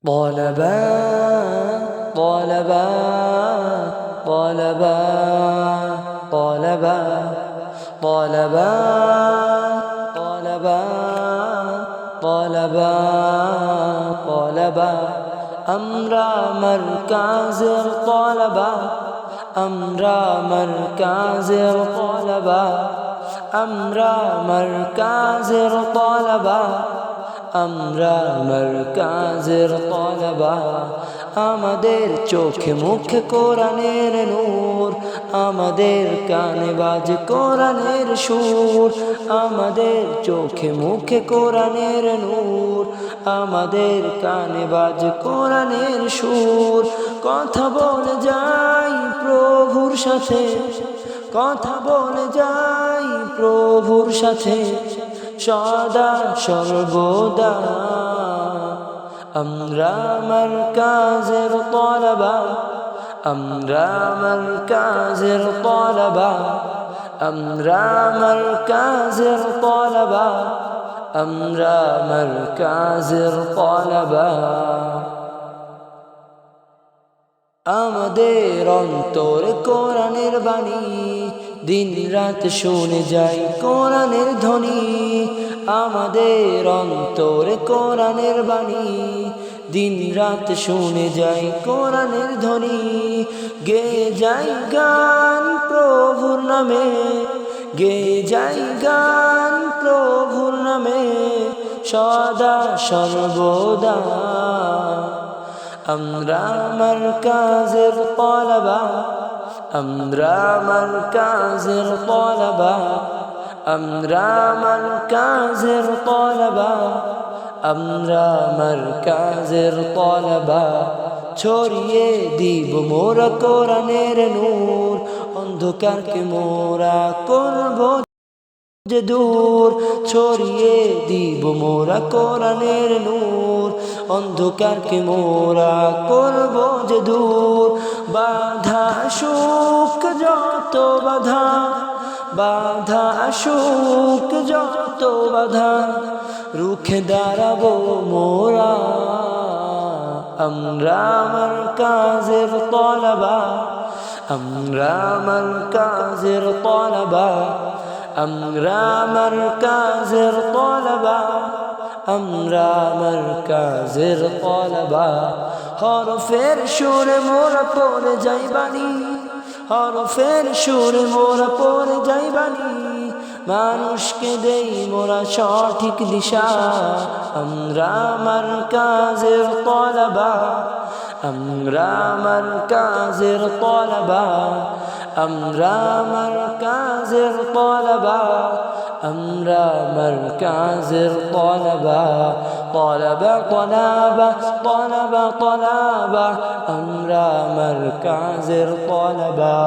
طلبا طلبا طلبا طلبا طلبا طلبا طلبا طلبا আমরা মারকাজের طلبا আমরা মারকাজের طلبا আমরা মারকাজের طلبا আমরা মারকাজের طلبا আমাদের চোখে মুখে কোরআনের নূর আমাদের কানে বাজে কোরআনের সুর আমাদের চোখে মুখে কোরআনের নূর আমাদের কানে বাজে কোরআনের সুর কথা বলে যাই প্রভুর সাথে কথা বলে যাই প্রভুর সাথে সদা সর্বদা আমরা মারকাজের طلبا আমরা মারকাজের طلبا আমরা মারকাজের طلبا আমরা মারকাজের طلبا আমাদের অন্তরে কোরআনের বাণী দিন রাত শুনে যাই কোরআনের ধ্বনি আমাদের অন্তরে কোরআনের বাণী দিন রাত শুনে যাই কোরআনের ধ্বনি গেয়ে যাই গান প্রভুর নামে গেয়ে যাই গান প্রভুর নামে সদা সর্বদা আমরা মারকাজের طلبا আমরা মারকাজের طلبا আমরা মারকাজের طلبا আমরা মারকাজের طلبا ছড়িয়ে দিব মোরা কোরআনের নূর অন্ধকারকে মোরা করব যে দূর ছড়িয়ে দিব মোরা কোরআনের নূর অন্ধকারকে মোরা করব যে দূর বাধা সুখ যত বাধা বাধা সুখ যত বাধা রুখে দাঁড়াবো মোরা আমরা মারকাজের طلبا আমরা মারকাজের طلبا আমরা মারকাজের طلبا আমরা মারকাজের طلبا হরফের সুরে মোরা পড়ে যাই বাণী হরফের সুরে মোরা পড়ে যাই বাণী মানুষকে দেই মোরা সঠিক দিশা আমরা মারকাজের طلبا আমরা মারকাজের طلبا আমরা মারকাজের طلبا আমরা মারকাজের طلبا طلبا طلبا طلبا طلبا আমরা মারকাজের طلبا